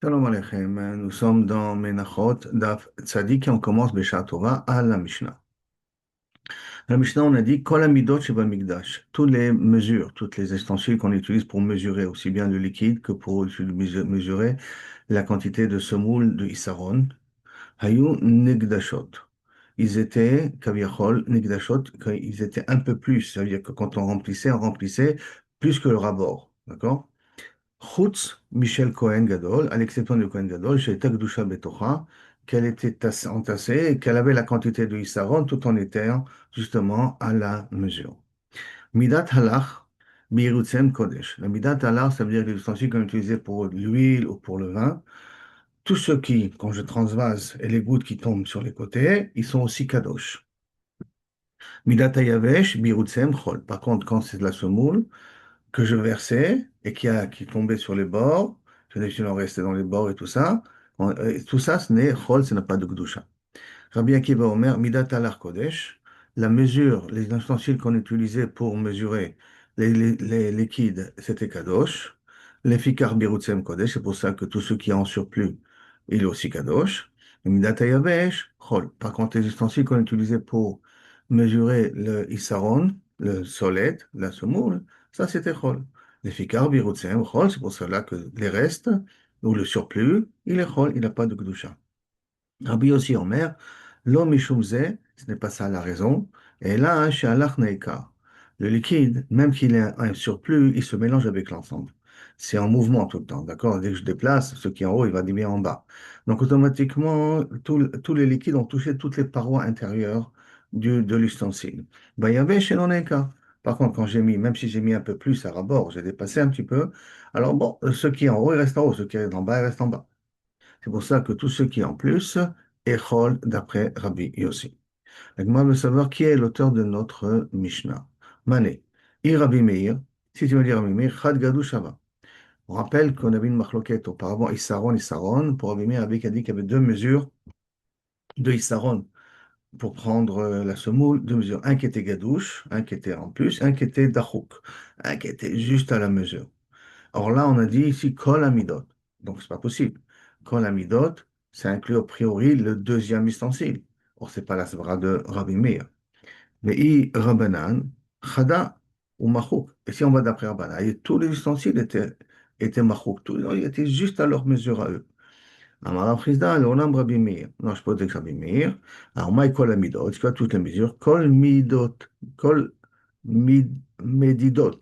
Shalom Aleichem, nous sommes dans Menachot, Daf Tzadik, et on commence Beshat Torah à la Mishnah. La Mishnah, on a dit Kol Hamidot Sheba Mikdash, toutes les mesures, toutes les ustensiles qu'on utilise pour mesurer aussi bien le liquide que pour mesurer la quantité de semoule de Issaron, Hayu Nigdashot. Ils étaient, Kaviachol, Nigdashot, ils étaient un peu plus, c'est-à-dire que quand on remplissait plus que le rabord, d'accord? Chutz Michel Cohen Gadol, à l'exception du Cohen Gadol, chez Tagdusha Betocha, qu'elle était entassée et qu'elle avait la quantité de Issaron tout en étant justement à la mesure. Midat Halach, Birutzem Kodesh. La Midat Halach, ça veut dire les ustensiles qu'on utilisait pour l'huile ou pour le vin. Tous ceux qui, quand je transvase et les gouttes qui tombent sur les côtés, ils sont aussi kadosh. Midat Hayavesh, Birutzem Chol. Par contre, quand c'est de la semoule, que je versais et qui tombait sur les bords, je en restait dans les bords et tout ça. Tout ça, ce n'est chol, ce n'est pas de gdusha. Rabbi Akiva Omer, Midat Alar Kodesh, la mesure, les ustensiles qu'on utilisait pour mesurer les liquides, c'était Kadosh. Les fikar birutsem Kodesh, c'est pour ça que tout ce qui est en surplus, il est aussi Kadosh. Et Midat Hayavesh, Chol. Par contre, les ustensiles qu'on utilisait pour mesurer le Issaron, le solide, la semoule, ça c'était Chol. Les fikar birutsem Chol, c'est pour cela que les restes, ou le surplus, il est Chol, il n'a pas de Kedusha. Rabbi aussi Omer, l'homme ce n'est pas ça la raison. Et là, chez Allah Neikar, le liquide, même qu'il ait un surplus, il se mélange avec l'ensemble. C'est en mouvement tout le temps, d'accord? Dès que je déplace, ce qui est en haut, il va bien en bas. Donc automatiquement, tous les liquides ont touché toutes les parois intérieures de l'ustensile. Ben, il y avait chez l'Oneika. Par contre, quand j'ai mis, même si j'ai mis un peu plus à rabord, j'ai dépassé un petit peu. Alors bon, ce qui est en haut, il reste en haut, ce qui est en bas, il reste en bas. C'est pour ça que tout ce qui est en plus est chol d'après Rabbi Yossi. Moi, je veux savoir qui est l'auteur de notre Mishnah. Mané. Rabbi Meir. Si tu veux dire Rabbi Meir, Chad Gadou Shava. On rappelle qu'on avait une marloquette auparavant, Issaron, Issaron. Pour Rabbi Meir, Rabbi a dit qu'il y avait deux mesures de Issaron pour prendre la semoule, deux mesures. Un qui était Gadouche, un qui était en plus, un qui était Dachouk, un qui était juste à la mesure. Or là, on a dit ici Kol Amidot. Donc, c'est pas possible. Kol Amidot, ça inclut a priori le deuxième ustensile. Or, c'est pas la svara de Rabbi Meir. Mais I Rabbanan, Chada ou Machouk. Et si on va d'après Rabbanan, et tous les ustensiles étaient Machouk. Ils étaient juste à leur mesure à eux. Amar Chizda, le Olam Rabbi Meir. Non, je peux dire que Rabbi Meir. Alors, Maï Kol Amidot, tu as toutes les mesures. Kol Midot, Kol Medidot.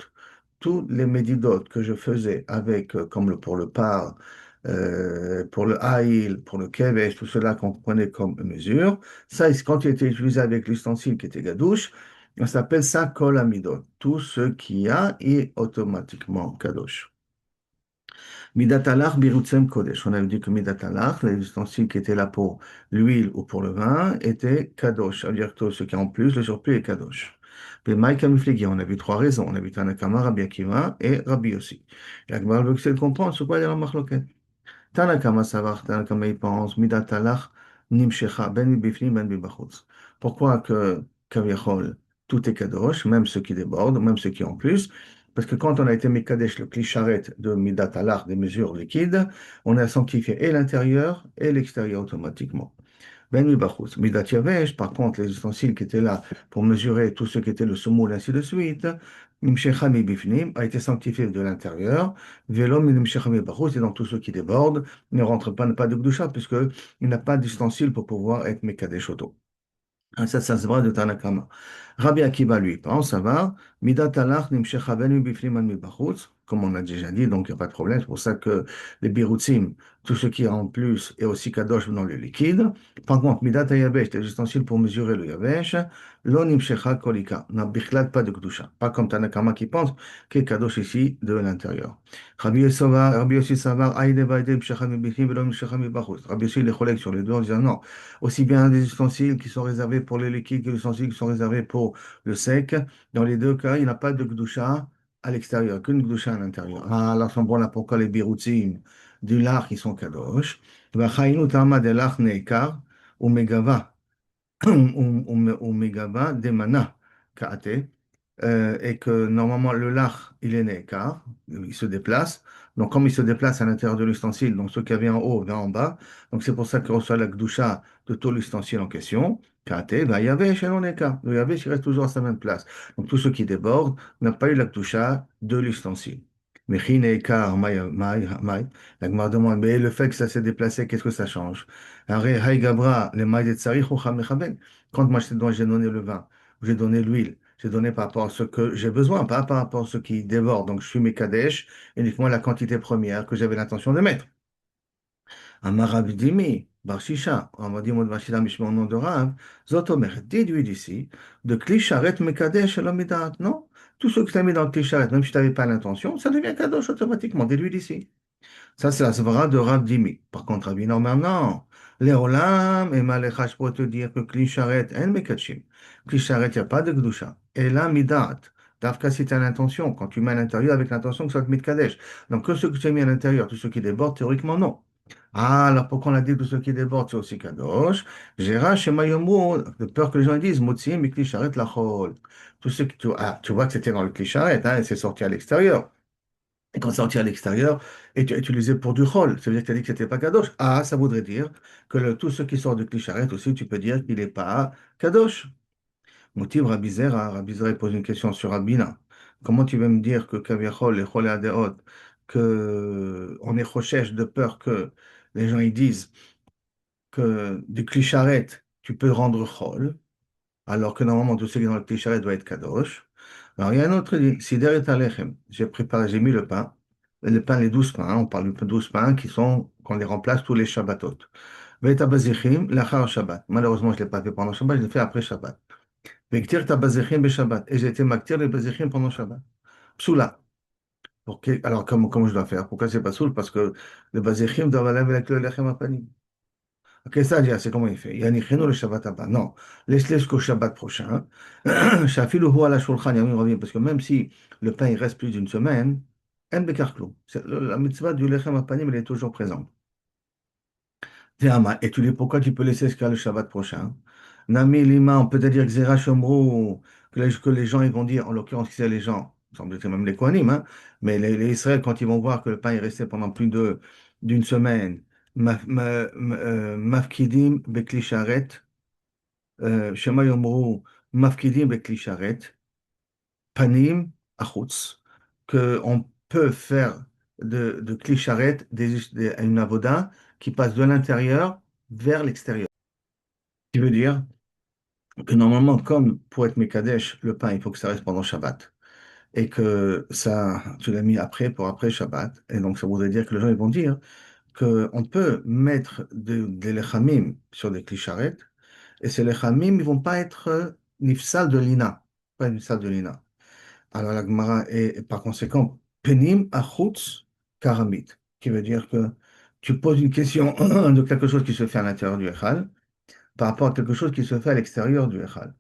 Tous les Medidot que je faisais avec, comme pour le par, pour le haïl, pour le kevesh, tout cela qu'on prenait comme mesure, ça, quand il était utilisé avec l'ustensile qui était gadouche, on s'appelle ça Kol Amidot. Tout ce qu'il y a est automatiquement kadosh. Midatalach birutsem kodesh. On avait dit que Midatalach, les ustensiles qui étaient là pour l'huile ou pour le vin, étaient kadosh. Ça veut dire que tout ce qui est en plus, le surplus est kadosh. Mais Maïka Miflegi, on a vu trois raisons. On a vu Tanakama, Rabbi Akiva et Rabbi aussi. Et Akbar veut que comprendre sur quoi il y a la marloquette. Tanakama Savach, Tanakama il pense, Midatalach nimshecha, ben bifnim, ben bibachutz. Pourquoi que Kaviachol, tout est kadosh, même ceux qui débordent, même ceux qui ont plus? Parce que quand on a été Mekadesh, le clicharet de Midatalach, des mesures liquides, on a sanctifié et l'intérieur et l'extérieur automatiquement. Ben Mibachutz. Midat Yavesh, par contre, les ustensiles qui étaient là pour mesurer tout ce qui était le semoule, ainsi de suite, Nimshecha Mibifnim a été sanctifié de l'intérieur. Velo Nimshecha Mibachutz, et donc tous ceux qui débordent ne rentrent pas de Gdusha, puisqu'il n'a pas d'ustensile pour pouvoir être Mekadesh auto. Ça se voit de Tanakama. Rabbi Akiba, lui, pense, ça va. Midat alach nimshecha benu bifnim an mibachutz, comme on a déjà dit, donc il n'y a pas de problème. C'est pour ça que les birutzim, tout ce qui est en plus, est aussi kadosh dans le liquide. Par contre, midat hayavesh, les ustensiles pour mesurer le yavesh, lo nimshecha kolika, n'a bichlad pas de kedusha. Pas comme Tanakama qui pense qu'il est kadosh ici de l'intérieur. Rabbi Yossi Savar, aïde vaïde b'shecha mibifnim velo nimshecha mibachutz. Rabbi Yossi les collègues sur les deux en disant non, aussi bien des ustensiles qui sont réservés pour les liquides que les ustensiles qui sont réservés pour le sec. Dans les deux cas, il n'y a pas de gdusha à l'extérieur, qu'une gdusha à l'intérieur. Ah, alors, bon, là, pourquoi les biroutim du lard qui sont kadosh? Vachainu tama de lach neikar, ou megava, ou megava de mana, kaate. et que normalement le lard, il est né écart, il se déplace. Donc comme il se déplace à l'intérieur de l'ustensile, donc ce qui vient en haut vient en bas. Donc c'est pour ça qu'il reçoit la gdoucha de tout l'ustensile en question. Kate, ben, il y avait chez l'Oneka. Il y avait, il reste toujours à sa même place. Donc tout ce qui déborde n'a pas eu la gdoucha de l'ustensile. Mais chine écart, la Gemara demande, mais le fait que ça s'est déplacé, qu'est-ce que ça change? Arrête, Haï Gabra, les mailles de tsarich ou Chamechaben. Quand moi j'ai donné le vin, j'ai donné l'huile, j'ai donné par rapport à ce que j'ai besoin, pas par rapport à ce qui déborde. Donc, je suis mes Kadesh, uniquement la quantité première que j'avais l'intention de mettre. Amarabidimi, Barshisha, on m'a dit, moi, Barshisha, Mishma, au nom de Rav, Zotomer, déduit d'ici, de Klisharet, Mekadesh, Elomidat. Non, tout ce que tu as mis dans le Klisharet, même si tu n'avais pas l'intention, ça devient Kadosh automatiquement, déduit d'ici. Ça, c'est la svara de Rav Dimi. Par contre, Rabbi Norman, non. Les Olam et Malécha, je pourrais te dire que Kli Sharet, en Mekachim. Kli Sharet, il n'y a pas de Gdusha. Et là, Midat. Dafka, si tu as l'intention, quand tu mets à l'intérieur avec l'intention que ça va te mettre Kadesh. Donc, que ce que tu as mis à l'intérieur, tout ce qui déborde, théoriquement, non. Ah, alors pourquoi on a dit que tout ce qui déborde, c'est aussi Kadosh? Gérard, chez Mayomo, de peur que les gens disent, Motsi, mais Kli Sharet, la Chol. Tout ce qui, tu vois que c'était dans le Kli Sharet, hein, et c'est sorti à l'extérieur. Et quand sorti à l'extérieur, et tu as utilisé pour du rôle, ça veut dire que tu as dit que c'était pas kadosh. Ah, ça voudrait dire que tout ce qui sort du clicharet aussi, tu peux dire qu'il n'est pas kadosh. Motiv Rabbi Zera pose une question sur Rabina. Comment tu veux me dire que Kaviachol et Chol Adeot, que on est recherche de peur que les gens ils disent que du clicharet, tu peux rendre chol, alors que normalement tout ce qui est dans le clicharet doit être kadosh. Alors, il y a un autre dit, Sider et Alechem. J'ai préparé, j'ai mis le pain, les 12 pains, on parle de 12 pains qui sont, qu'on les remplace tous les Shabbatot. Veit habazichim, lachar Shabbat. Malheureusement, je ne l'ai pas fait pendant Shabbat, je l'ai fait après Shabbat. Vektir tabazichim be Shabbat. Et j'ai été maktir les bazichim pendant Shabbat. Psoula. Alors, comment je dois faire? Pourquoi c'est pas soul? Parce que les bazichim doivent aller avec le lechem apanim. Ok, ça, c'est comment il fait. Yanichenu le Shabbat abba. Non, laisse-les jusqu'au Shabbat prochain. Shafilu hu ala shulchan yamim ravim. Parce que même si le pain il reste plus d'une semaine, en bekar klum. La mitzvah du lechem apanim, elle est toujours présente. Et tu dis pourquoi tu peux laisser jusqu'à le Shabbat prochain? Nami lima, on peut te dire xera shomru, que les gens ils vont dire, en l'occurrence, c'est les gens, semble que même les Kohanim, hein, mais les Israël, quand ils vont voir que le pain est resté pendant plus d'une semaine, mafkidim bekli sharet, shema yomru, mafkidim bekli sharet, panim achutz, qu'on peut faire de kli sharet une avoda qui passe de l'intérieur vers l'extérieur. Ce qui veut dire que normalement, comme pour être Mekadesh, le pain, il faut que ça reste pendant Shabbat. Et que ça, tu l'as mis après, pour après Shabbat. Et donc, ça voudrait dire que les gens ils vont dire qu'on peut mettre des lechamim sur des clicharettes. Et ces lechamim, ils vont pas être nifsal de l'ina. Pas nifsal de l'ina. Alors, la Gemara est, par conséquent, penim achutz karamit. Qui veut dire que tu poses une question de quelque chose qui se fait à l'intérieur du Echal par rapport à quelque chose qui se fait à l'extérieur du Echal.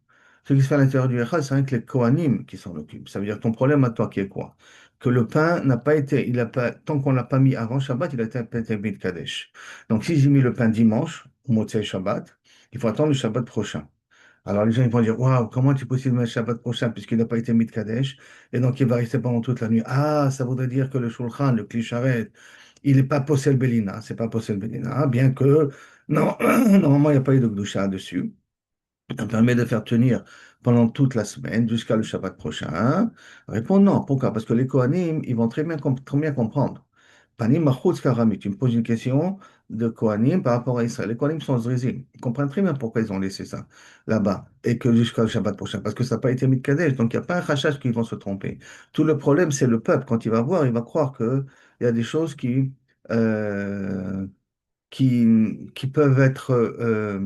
Ce qui se fait à l'intérieur du Echal, c'est rien que les Kohanim qui s'en occupent. Ça veut dire ton problème à toi qui est quoi? Que le pain n'a pas été, il a pas, tant qu'on ne l'a pas mis avant Shabbat, il a été mis de Kadesh. Donc si j'ai mis le pain dimanche, au Motzei Shabbat, il faut attendre le Shabbat prochain. Alors les gens ils vont dire, waouh, comment est-il possible de mettre le Shabbat prochain puisqu'il n'a pas été mis de Kadesh et donc il va rester pendant toute la nuit. Ah, ça voudrait dire que le Shulchan, le Kli il n'est pas Posel Belina, c'est pas Posel Belina, bien que non, normalement il n'y a pas eu de Gdusha dessus. Ça permet de faire tenir pendant toute la semaine jusqu'à le Shabbat prochain. Réponds non. Pourquoi? Parce que les Kohanim, ils vont très bien comprendre. Panim machutz karamit. Tu me poses une question de Kohanim par rapport à Israël. Les Kohanim sont zrizim. Ils comprennent très bien pourquoi ils ont laissé ça là-bas et que jusqu'à le Shabbat prochain. Parce que ça n'a pas été mis de Kadesh. Donc il n'y a pas un rachage qu'ils vont se tromper. Tout le problème, c'est le peuple. Quand il va voir, il va croire qu'il y a des choses euh, qui peuvent être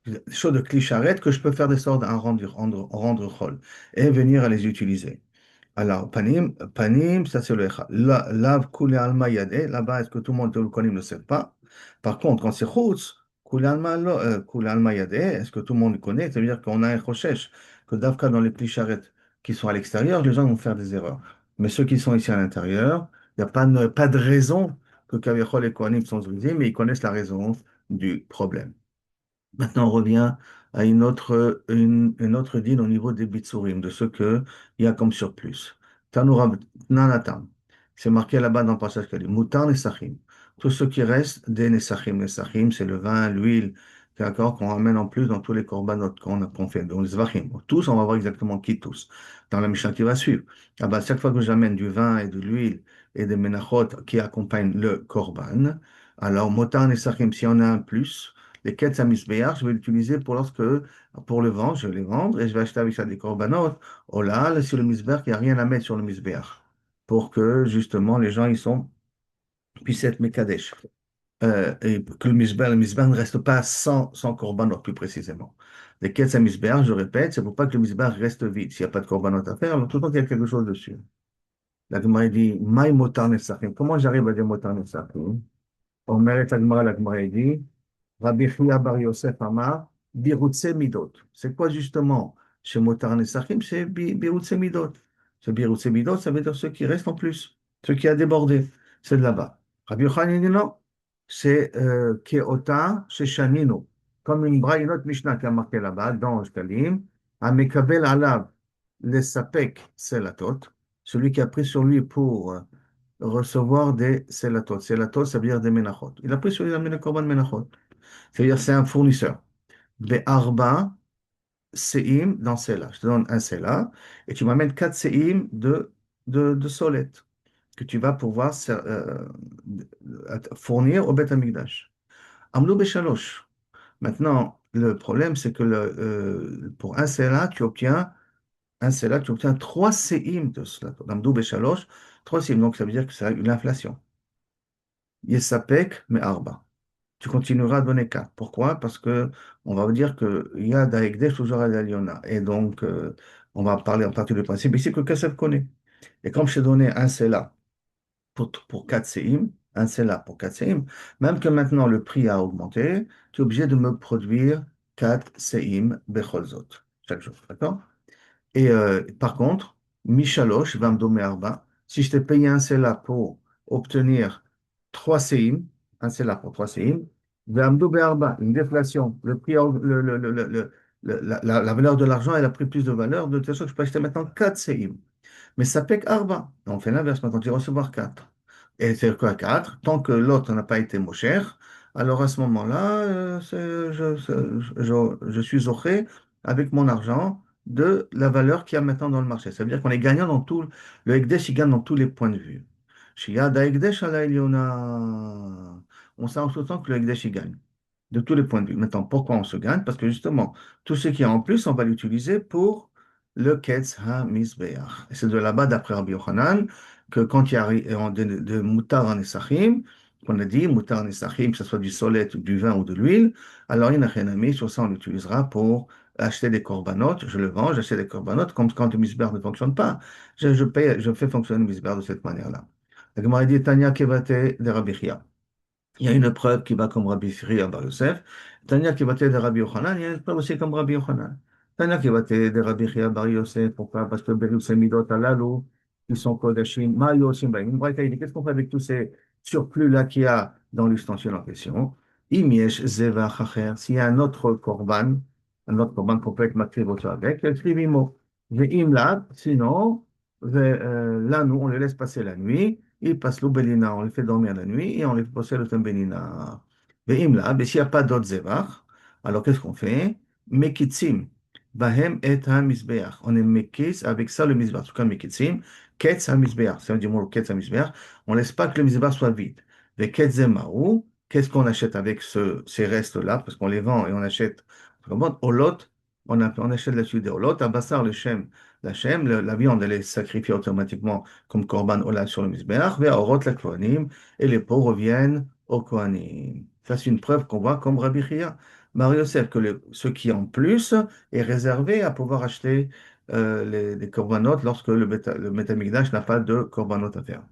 des choses de clicharettes que je peux faire des sortes d'un rendre chol et venir à les utiliser. Alors, panim, ça c'est le echad. Lav kule alma yade, là-bas, est-ce que tout le monde le connaît, ne le sait pas. Par contre, quand c'est chutz, kule alma yade, est-ce que tout le monde le connaît? Ça veut dire qu'on a un recherche, que d'Afka dans les clicharettes qui sont à l'extérieur, les gens vont faire des erreurs. Mais ceux qui sont ici à l'intérieur, il n'y a pas de raison que Kavichol et Kohanim sont brisés, mais ils connaissent la raison du problème. Maintenant, on revient à une autre dîne au niveau des bitsurim, de ce qu'il y a comme surplus. Tanura nanatam. C'est marqué là-bas dans le passage qu'elle dit Moutar nesachim. Tout ce qui reste des nesachim. Nesachim, c'est le vin, l'huile, d'accord, qu'on ramène en plus dans tous les korbanot qu'on fait, dans les zvachim. Tous, on va voir exactement qui tous, dans la Mishnah qui va suivre. Ah bah, chaque fois que j'amène du vin et de l'huile et des menachot qui accompagnent le korban, alors motar nesachim, si on a un plus, les quêtes à misbéach, je vais l'utiliser pour le vendre, je vais les vendre et je vais acheter avec ça des korbanot. Oh là, sur le misbéach, il n'y a rien à mettre sur le misbéach pour que justement les gens puissent être mekadesh. Et que le misbéach ne reste pas sans korbanot, plus précisément. Les quêtes à misbéach, je répète, c'est pour pas que le misbéach reste vide. S'il n'y a pas de korbanot à faire, alors tout le temps qu'il y a quelque chose dessus. La Gemara dit, Maï motar nesachim. Comment j'arrive à dire motar nesachim? Omeret la Gemara, dit, Rabbi Chia Bar Yosef Amar, Birutse Midot. C'est quoi justement chez Motar Nesachim? C'est Birutse Midot. Ce Birutse Midot, ça veut dire ceux qui restent en plus, ceux qui a débordé. C'est de là-bas. Rabbi Yochanan dit non. C'est Keota chez Shanino. Comme une braïnot Mishnah qui a marqué là-bas, dans Shkalim, Amekabel Alav, le Sapek Selatot, celui qui a pris sur lui pour recevoir des Selatot. Selatot, ça veut dire des Menachot. Il a pris sur lui d'amener le Korban Menachot. C'est-à-dire, c'est un fournisseur. Arba Seim dans Sela. Je te donne un Sela et tu m'amènes 4 Seim de solette que tu vas pouvoir fournir au Beth Amikdash. Amlou Beshalosh. Maintenant, le problème, c'est que pour un Sela, tu obtiens 3 Seim de cela. Amlou Beshalosh, 3 Seim. Donc, ça veut dire que c'est une inflation. Yesapek, mais Arba. Tu continueras à donner 4. Pourquoi? Parce que on va vous dire qu'il y a d'Aegdesh toujours à l'Aliona. Et donc, on va parler en partie du principe ici que Kesef connaît. Et comme je t'ai donné un Sela pour 4 Seim, un Sela pour 4 Seim, même que maintenant le prix a augmenté, tu es obligé de me produire 4 Seim Becholzot chaque jour. D'accord? Et par contre, Michalosh va me donner Arba. Si je t'ai payé un CELA pour obtenir 3 CIM, un CELA pour 3 CIM, va me donner Arba, une déflation. Le prix, la valeur de l'argent, elle a pris plus de valeur, de telle sorte que je peux acheter maintenant 4 CIM. Mais ça paie Arba. On fait l'inverse maintenant, tu vas recevoir 4. Et c'est quoi 4? Tant que l'autre n'a pas été moins cher, alors à ce moment-là, je suis zoré avec mon argent de la valeur qu'il y a maintenant dans le marché. Ça veut dire qu'on est gagnant dans tout. Le Ekdesh, il gagne dans tous les points de vue. Shiyada Ekdesh, ala Eliona. On sait en tout temps que le Ekdesh, il gagne. De tous les points de vue. Maintenant, pourquoi on se gagne? Parce que justement, tout ce qui est en plus, on va l'utiliser pour le Ketz HaMizbeach. Et c'est de là-bas, d'après Rabbi Yochanan, que quand il y a de Moutar en Esachim, qu'on a dit Moutar en Esachim, que ce soit du solet, du vin ou de l'huile, alors il n'y a rien à mettre. Sur ça, on l'utilisera pour acheter des corbanotes, je le vends, j'achète des corbanotes, comme quand le misber ne fonctionne pas, je fais fonctionner le misber de cette manière-là. La Gemara dit Tanya Kevate de Rabbi Chia. Il y a une preuve qui va comme Rabbi Sri à Bar Yosef. Tanya qui va de Rabbi Yochanan, il y a une preuve aussi comme Rabbi Yochanan. Tanya qui va de Rabbi Chia Bar Yosef, pourquoi? Parce que Berus et Midot Alalu, ils sont Kodashim, Ma Yosim Bain. Une braïta, il dit qu'est-ce qu'on fait avec tous ces surplus-là qu'il y a dans l'ustensile en question? Imiesh Zeva Chacher, s'il y a un autre korban qu'on peut être makriv auto avec, krivimo. Ve'im là, sinon, là, nous, on les laisse passer la nuit. Ils passent l'Ubelina, on les fait dormir la nuit et on les possède le Benina. Ve'imla, mais s'il n'y a pas d'autres zévar, alors qu'est-ce qu'on fait? Mekitzim, bahem et ha-mizbeach. On est mekis avec ça le mizbeach. En tout cas, mekitzim, ketz ha-mizbeach. Ça veut dire le ketz ha-mizbeach. On ne laisse pas que le mizbeach soit vide. Ve'ketz zemahu, qu'est-ce qu'on achète avec ces restes-là? Parce qu'on les vend et on achète. Olot, on achète là-dessus des olot, abassar le shem. La viande, elle est sacrifiée automatiquement comme korban ola sur le misbeach, ve'orot la kohanim, et les peaux reviennent aux kohanim. Ça, c'est une preuve qu'on voit comme Rabbi Chia. Bar Yosef, que ce qui en plus est réservé à pouvoir acheter les korbanot lorsque le Beth Amikdash n'a pas de korbanot à faire.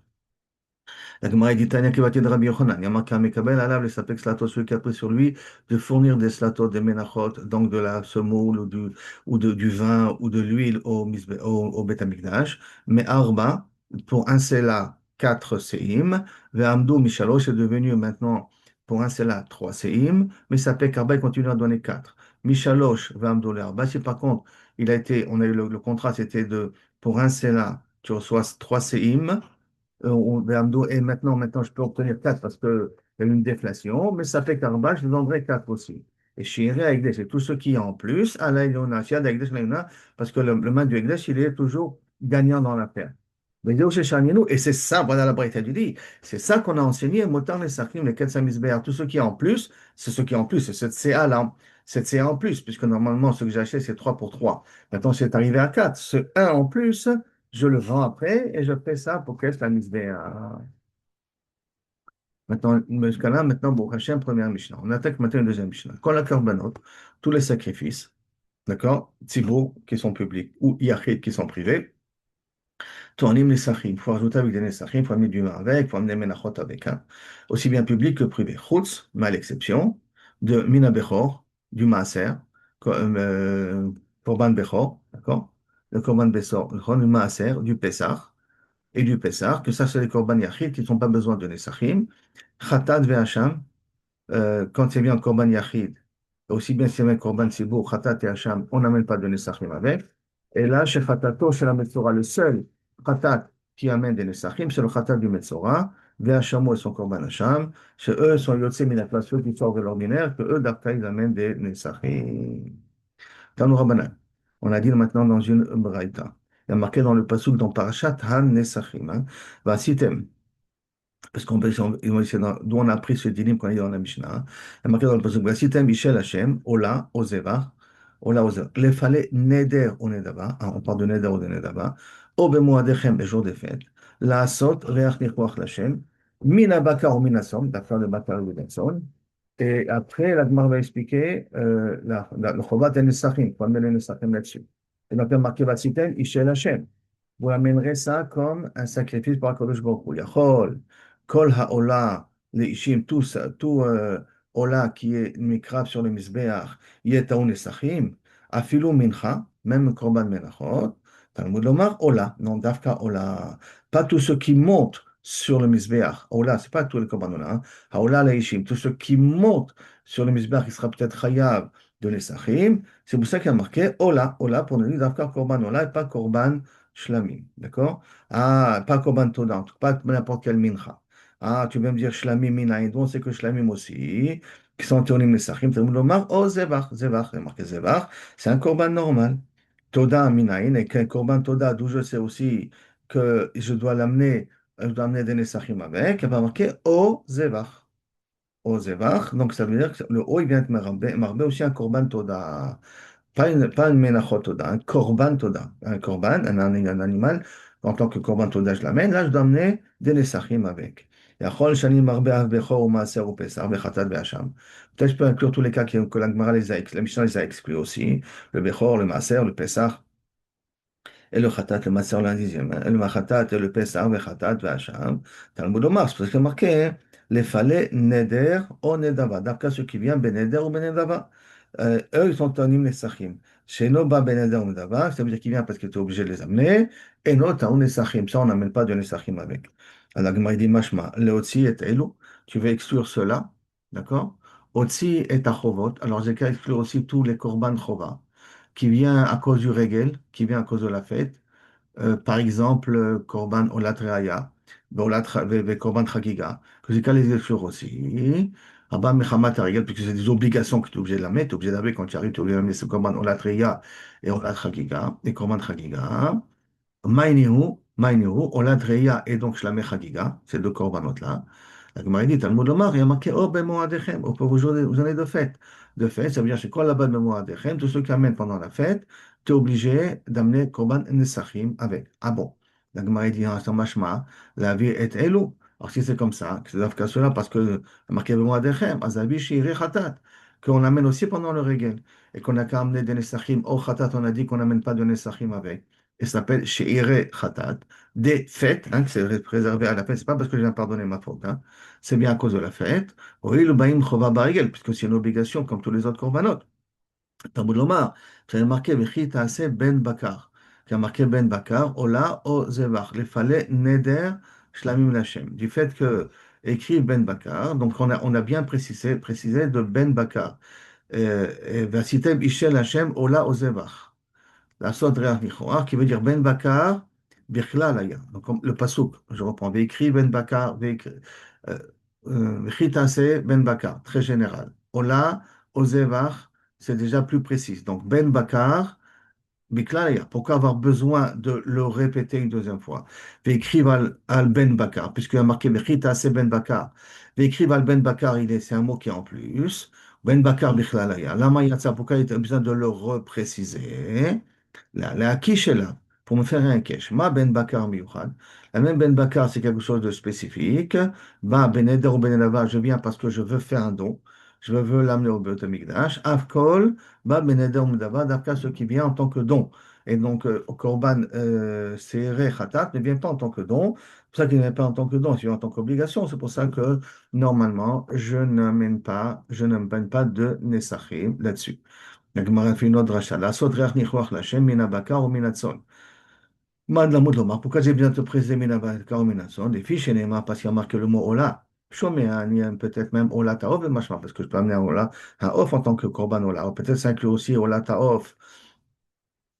La Gemara dit Tanya Kivati de Rabbi Yochanan. Il y a marqué Mekabel Alav, les sapek slatot, celui qui a pris sur lui de fournir des slatot, des menachot, donc de la semoule du vin ou de l'huile au Beth Amikdash. Mais Arba, pour un sela, 4 seim. Ve'amdou Mishalosh est devenu maintenant pour un sela 3 seim. Mais sapek Arba, il continue à donner 4. Mishalosh Vamdoler. Bah, si par contre, on a eu le contrat, c'était pour un Sénat, tu reçois 3 séim, et maintenant, je peux obtenir 4 parce qu'il y a eu une déflation, mais ça fait qu'Arba, je donnerai 4 aussi. Et Shiré Egdesh, c'est tout ce qui est en plus, à la Ilona, Shiad Egdesh Leona, parce que le main du Egdesh, il est toujours gagnant dans l'affaire. Mais Dieu, chez Shaninou, et c'est ça, voilà la Braïta du dit, c'est ça qu'on a enseigné, Motar les Sachim, les Ketsam Isbear, tout ce qui est en plus, c'est ce qui est en plus, c'est cette CA là, cette CA en plus, puisque normalement, ce que j'ai acheté, c'est 3 pour 3. Maintenant, c'est arrivé à 4. Ce un en plus, je le vends après et je fais ça pour qu'elle la misbéa. Maintenant, jusqu'à là, maintenant, bon, Hachem, première Mishnah. On attaque maintenant une deuxième Mishnah. Quand la korbanot, tous les sacrifices, d'accord, Tzibour qui sont publics ou Yachid qui sont privés, Tournim les Sachim. Il faut rajouter avec des Nesachim, il faut amener du vin avec, il faut amener Menachot avec, hein. Aussi bien public que privé. Chutz, mais à l'exception de Mina Bechor, du Maaser, Korban Bechor, d'accord, le Korban Bechor, le Maaser, du Pessah et du Pessah, que ça c'est les Korban Yachid qui n'ont pas besoin de Nesachim. Khatat ve'Hacham, quand c'est bien Korban Yachid, aussi bien si c'est bien Korban Tzibour, Khatat et Hacham, on n'amène pas de Nesachim avec. Et là, chez Khatato, chez la Metzora, le seul Khatat qui amène des Nesachim, c'est le Khatat du Metzora. Ve'Hachamo et son Korban Hacham. Chez eux, sont Yotse Minakla, ceux qui sortent de l'ordinaire, que eux, d'après, ils amènent des Nesachim. Tanu Rabbanan. On a dit maintenant dans une Braïta. Il y a marqué dans le pasuk dans Parashat Han Nesachim. Hein. Vasitem. Parce qu'on peut, d'où on a pris ce dinim qu'on a dit dans la Mishnah. Hein. Il y a marqué dans le pasuk Vasitem Michel Hashem, Ola, Ozeva, Ola, Ozeva. Les fallait Neder au Nedava. Hein, on parle de Neder ou de Nedava. Obemoadechem, les jours des fêtes. La Asot, Reach Nichwach Lashem. Mina Bakar ou Minasom, d'affaire de Bakar ou Minasom. Et après, la Gemara va expliquer le Chovat et Nesachim, il faut amener les Nesachim là-dessus. Et donc, il y a marqué Vatsitem, Ishel Hashem. Vous amènerez ça comme un sacrifice par Kadosh Baruch Hu. Yachol, Kol HaOla, les Ishim, tout Ola qui est mikrab sur le Mizbeach, Yetaou Nesachim, Afilu Mincha, même Korban Menachot, Talmud Lomar, Ola, non, Dafka Ola. Pas tout ce qui monte sur le Mizbeach. Ola, c'est pas tous les Korban Ola, hein. Haola Leishim, tout ce qui monte sur le Mizbeach, il sera peut-être Chayav de Nesachim. C'est pour ça qu'il y a marqué Ola, Ola pour nous dire Dafka Korban Ola et pas Korban Shlamim. D'accord? Ah, pas Korban Toda, en tout cas, pas n'importe quel mincha. Ah, tu veux me dire Shlamim Minaïn, donc c'est que Shlamim aussi, qui sont Théonim Nesachim, Talmud Lomar, oh Zevach, Zevach, il y a marqué Zevach, c'est un Korban normal. Toda Minaïn, et qu'un Korban Toda, d'où je sais aussi que je dois amener des Nesachim avec, il va marqué O Zevach. O Zevach, donc ça veut dire que le O, il vient de Marbe aussi un Korban Toda. Pas une Menachot Toda, un Korban Toda. Un Korban, un animal, en tant que Korban Toda, je l'amène. Là, je dois amener des Nesachim avec. Yachol Shani Marbe Av Bechor ou Maaser ou Pesar, Bechatat Be'acham. Peut-être que je peux inclure tous les cas que la Gemara la Mishnah les a exclus aussi. Le Bechor, le Maaser, le Pesar. Et le Khatat, le Maser, l'indizième. Le Machatat et le Pesach, le Khatat, le Hacham. Talmud Omar, c'est parce qu'il y a marqué, hein, les falais Neder ou Nedava. D'après ce qui vient, Ben Neder ou Ben Nedava. Eux, ils sont Tanim les Sachim. Chez nous, Ben Neder ou Nedava, ça veut dire qu'il vient parce que tu es obligé de les amener. Et nous, Taoun les Sachim. Ça, on n'amène pas de les Sachim avec. Alors, Gemara dit Mashma, le Otsi et Elu. Tu veux exclure cela, d'accord? Otsi et Achovot. Alors, j'ai qu'à exclure aussi tous les Korban Chova qui vient à cause du régel, qui vient à cause de la fête. Par exemple, Korban Olat Reaya, Korban Chagiga, que j'ai qu'à les exclure aussi. Abba Mechamat Regel, puisque c'est des obligations que tu es obligé de la mettre, tu es obligé d'amener quand tu arrives, tu es obligé d'amener ce Korban Olat Reaya et Olat Chagiga, et Korban Chagiga. Maïnihu, Oladreya et donc Shlamé Chagiga, ces deux corbanotes-là. La Gemara dit, Talmud Lomar, il y a marqué, Oh ben Moadechem, au pauvre jour, vous en avez de fête. De fête, ça veut dire, c'est quoi là-bas de Moadechem, tous ceux qui amènent pendant la fête, tu es obligé d'amener Korban Nesachim avec. Ah bon. La Gemara dit, c'est mashma, la vie est elou. Alors si c'est comme ça, c'est dans cela parce que marqué ben Moadechem, Azavi Shiri Khatat, qu'on amène aussi pendant le régel, et qu'on a qu'à amener des Nesachim, au Khatat, on a dit qu'on n'amène pas de Nesachim avec et ça s'appelle She'ire Khatat, des fêtes, hein, que c'est réservé à la fête, c'est pas parce que j'ai pardonné ma faute, hein, c'est bien à cause de la fête. Oui, le Baïm Chova Barigel, puisque c'est une obligation comme tous les autres korbanot. Talmud Lomar, tu as marqué Vechit Taase Ben Bakar, qui a marqué Ben Bakar, Ola O Zevach, les falais Neder Shlamim Lachem, du fait que écrit Ben Bakar, donc on a bien précisé de Ben Bakar. Vasitem Ishel Hashem Ola Ozevach. La Sod Reach Nichoach, qui veut dire Ben Bakar, Birklal Aya. Donc, le Pasuk, je reprends. Veikri Ben Bakar, Vechitase Ben Bakar, très général. Ola Ozevach, c'est déjà plus précis. Donc, Ben Bakar, Biklaya, pourquoi avoir besoin de le répéter une deuxième fois? Vécrive al Ben Bakar, puisqu'il y a marqué Bechita c'est Ben Bakar. Vécrive al Ben Bakar, c'est un mot qui est en plus. Ben Bakar Bichlaya. Lama Yatsa, pourquoi il a besoin de le repréciser? La quiche est là, pour me faire un cache. Ma Ben Bakar Miyuchad. La même Ben Bakar, c'est quelque chose de spécifique. Ba Ben Eder ou Ben Elava, je viens parce que je veux faire un don. Je veux l'amener au Beit HaMikdash. Avkol. Ba beneder mudava, d'après ce qui vient en tant que don. Et donc, au Korban Seere Khatat ne vient pas en tant que don. C'est pour ça qu'il ne vient pas en tant que don, il vient en tant qu'obligation. C'est pour ça que, normalement, je n'amène pas de Nesachim là-dessus. La Gemara fait une autre dracha. La sodreach nichoach lachem mina bakar ou mina tzon. Mad la lomar. Pourquoi j'ai besoin de te préciser mina bakar ou mina tzon? Des fiches et parce qu'il y a marqué le mot ola. Shoméan, peut-être même Ola Taof, parce que je peux amener un Ola Taof en tant que Korban Ola. Ou peut-être ça inclut aussi Ola Taof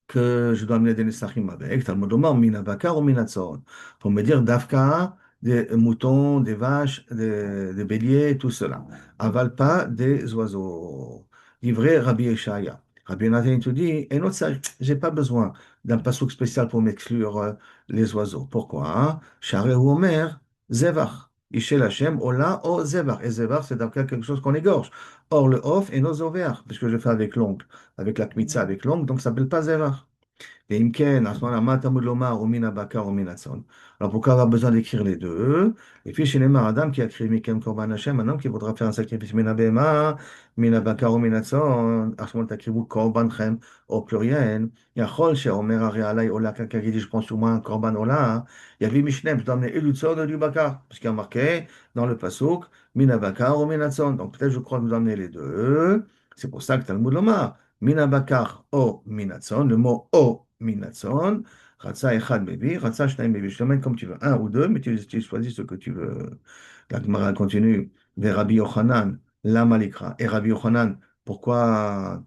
que je dois amener des Nesachim avec. Talmud Omar, Mina Bakar ou Mina Tzon. Pour me dire Dafka, des moutons, des vaches, des béliers, tout cela. Aval pas des oiseaux. Livré Rabbi Eshaya. Rabbi Nathan te dit, et notre j'ai pas besoin d'un passouk spécial pour m'exclure les oiseaux. Pourquoi? Share ou Omer, Zevach. Ishel Hashem, Ola, O Zevach. Et Zevach, c'est d'après quelque chose qu'on égorge. Or, le off est nos ovaires, puisque je fais avec l'ongle, avec la kmitza, avec l'ongle, donc ça s'appelle pas Zevach. Et Imken, à ce moment-là, Matamud Lomar, ou Mina Bakar, ou Mina Tzon. Alors pourquoi avoir besoin d'écrire les deux? Et puis chez les Adam qui a créé Mikem Korban Hashem, un homme qui voudra faire un sacrifice Mina Bema, Mina Bakar, ou Mina Tzon, à ce moment-là, t'écrivez Korban Chem au pluriel. Yachol, chez Omer Arealai, Ola, quelqu'un qui dit je prends sur moi un Korban Ola. Il y avait Mishneh, je dois amener et du Tzon et du Bakar, parce qu'il y a marqué dans le Pasuk, Mina Bakar, ou Mina Tzon. Donc peut-être je crois que vous amenez les deux. C'est pour ça que Talmud Lomar. Mina bakar o minatzon, le mot o minatzon, ratza echad bebi, ratza shnaim bebi. Je t'emmène comme tu veux, un ou deux, mais tu choisis ce que tu veux. La Gemara continue, vers Rabbi Yochanan, la malikra. Et Rabbi Yochanan, pourquoi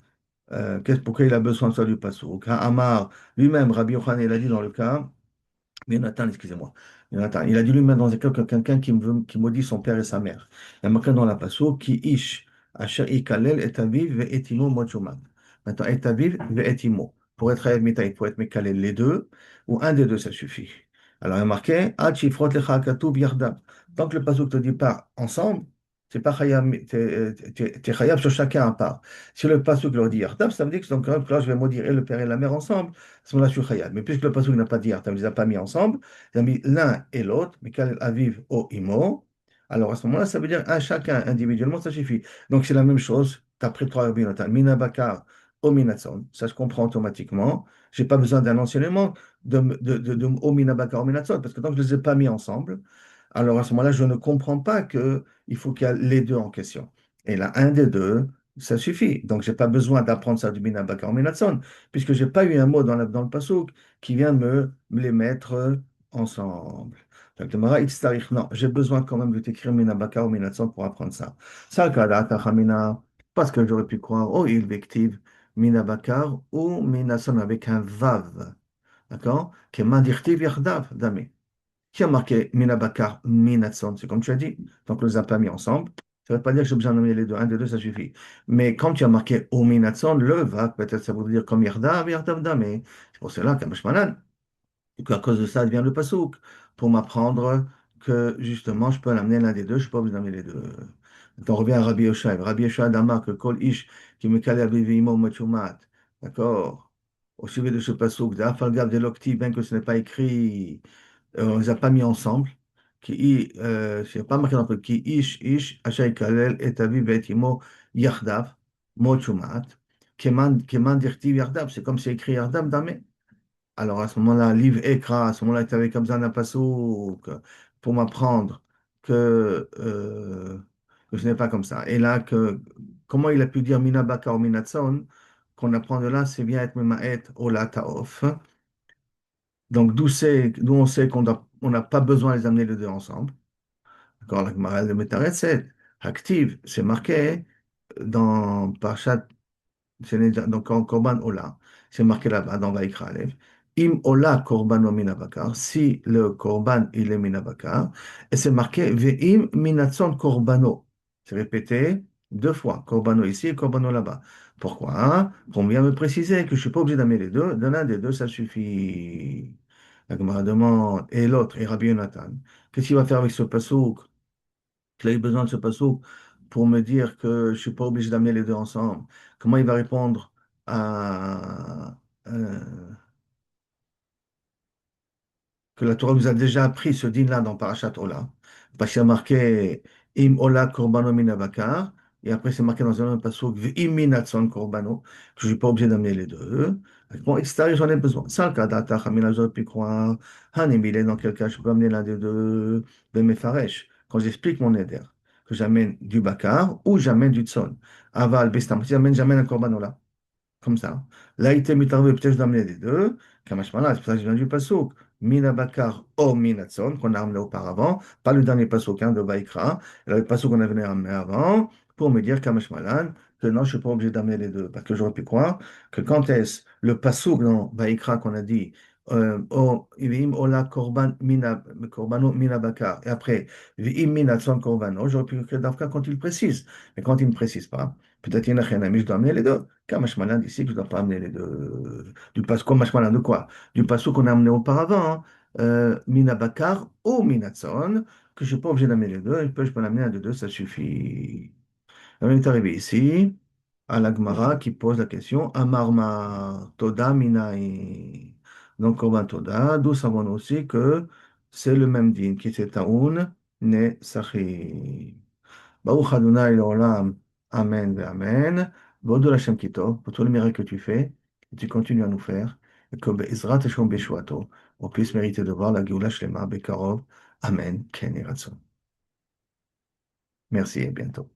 il a besoin de ça du passouk? Amar, lui-même, Rabbi Yochanan, il a dit dans le cas, Jonathan, excusez-moi. Jonathan, il a dit lui-même dans quelqu'un qui maudit son père et sa mère. Il y a marqué dans la passo qui ish, asher ikalel et aviv ve etimo mochoman. Maintenant, et aviv ve etimo. Pour être ayev mita, il faut être mekalel les deux, ou un des deux, ça suffit. Alors, il y a marqué, ad shifrot lecha katuv yardam. Tant que le passo te dit pas ensemble, c'est pas chayab, t'es chayab sur chacun à part. Si le passo leur dit yardam, ça veut dire que donc, là, je vais maudire et le père et la mère ensemble. À ce moment-là, je suis khayal. Mais puisque le pasuk n'a pas dit Artam, il ne les a pas mis ensemble, il a mis l'un et l'autre, Mikal Aviv o Imo. Alors à ce moment-là, ça veut dire un chacun individuellement, ça suffit. Donc c'est la même chose, d'après trois Rabbi Natan, Mina Bakar o Minatson, ça se comprend automatiquement. Je n'ai pas besoin d'un enseignement de o Mina Bakar o Minatson, parce que tant que je ne les ai pas mis ensemble, alors à ce moment-là, je ne comprends pas qu'il faut qu'il y ait les deux en question. Et là, un des deux, ça suffit. Donc, je n'ai pas besoin d'apprendre ça du Mina Bakar ou Minatson, puisque je n'ai pas eu un mot dans le Passouk qui vient me les mettre ensemble. Donc, le Mara Itztarich, non, j'ai besoin quand même de t'écrire Mina Bakar ou Minatson pour apprendre ça. Ça, parce que j'aurais pu croire, oh, il vective Mina Bakar ou Minatson avec un Vav. D'accord? Que Madirtiv Yardav, Dame qui a marqué Minabakar, Minatson, c'est comme tu as dit. Donc, on ne les a pas mis ensemble. Ça ne veut pas dire que j'ai besoin de nommer les deux. Un des deux, ça suffit. Mais quand tu as marqué Ominatson, le va, peut-être ça veut dire comme Yardav, Yardav Dame. C'est pour cela qu'Amashmanan, et qu'à cause de ça, vient le pasouk, pour m'apprendre que justement, je peux l'amener l'un des deux, je ne suis pas obligé d'amener les deux. Donc, on revient à Rabbi Yoshaï. Rabbi Yoshaï Damar, que Kol Ish, qui me calait à Bivimo Machumat. D'accord? Au sujet de ce pasouk, d'Afalgav de l'Okti, bien que ce n'est pas écrit on les a pas mis ensemble. C'est pas marqué dans le qui ish, ashay kalel, et aviv et imo, yardav, mot shumat, keman dirtiv yardav, c'est comme c'est écrit yardav damé. Alors à ce moment-là, livre ekra, à ce moment-là, tu avais comme ça un pasouk pour m'apprendre que ce n'est pas comme ça. Et là, comment il a pu dire mina baka ou minatson, qu'on apprend de là, c'est bien être memaet ola taof. Donc, d'où on sait on n'a pas besoin de les amener les deux ensemble. D'accord, la Gemara de Metaret, c'est active, c'est marqué dans Parashat, donc en Korban Ola, c'est marqué là-bas dans Vaïkra Aleph, Im Ola Korbano Minabakar, si le Korban il est Minabakar, et c'est marqué Ve'im Minatson Korbano. C'est répété deux fois, Korbano ici et Korbano là-bas. Pourquoi? Pour bien me préciser que je ne suis pas obligé d'amener les deux, de l'un des deux, ça suffit. La Gemara demande, et l'autre, et Rabbi Yonatan, qu'est-ce qu'il va faire avec ce passouk? Qu'il a eu besoin de ce passouk pour me dire que je ne suis pas obligé d'amener les deux ensemble. Comment il va répondre à, que la Torah nous a déjà appris ce din-là dans Parashat Ola. Parce qu'il y a marqué Im Ola Korbano Minabakar, et après c'est marqué dans un autre passage Im Minatson Korbano, que je ne suis pas obligé d'amener les deux. Bon, extérieur, j'en ai besoin. Ça, le cas d'Ata, Hamina, j'aurais pu croire. Hanimile, dans quel cas je peux amener l'un des deux, de mes faresh. Quand j'explique mon éder, que j'amène du bakar ou j'amène du tson. Aval, Bestam, si j'amène un Korbano là comme ça. Là, il t'est mitarvé, peut-être je dois amener les deux. Kamashmala, c'est pour ça que je viens du Passouk. Mina Bakar o Minatson, qu'on a amené auparavant, pas le dernier Passouk hein, de Baïkra, le Passouk qu'on avait amené avant, pour me dire Kamashmalan, que non, je ne suis pas obligé d'amener les deux. Parce que j'aurais pu croire que quand est-ce le Passouk dans Baïkra qu'on a dit, Ivim Ola Korban Mina Korbano Mina Bakar, et après, Vim Minatson Korbano, j'aurais pu écrire dans quand il précise. Mais quand il ne précise pas, peut-être il y en a un ami, je dois amener les deux. Kamashmalan ici, que je ne dois pas amener les deux. Du passouk, Mashmalan de quoi? Du passouk qu'on a amené auparavant, hein. Mina Bakar ou Minatson, que je ne suis pas obligé d'amener les deux. Je peux l'amener un de deux, ça suffit. On est arrivé ici, à la Gemara qui pose la question Amarma Toda Minaï. Donc, Korban Toda, d'où savons-nous aussi que c'est le même din qui c'est Taoun, ne Sachi. Baruch Adonai Olam, Amen, Amen. Vodou Hashem Kitov, pour tous les miracles que tu fais, et tu continues à nous faire, et que Be'ezrat Hashem Beshuato, on puisse mériter de voir la Géoula Shlema, Bekarov, Amen, Ken et Ratzon. Merci et bientôt.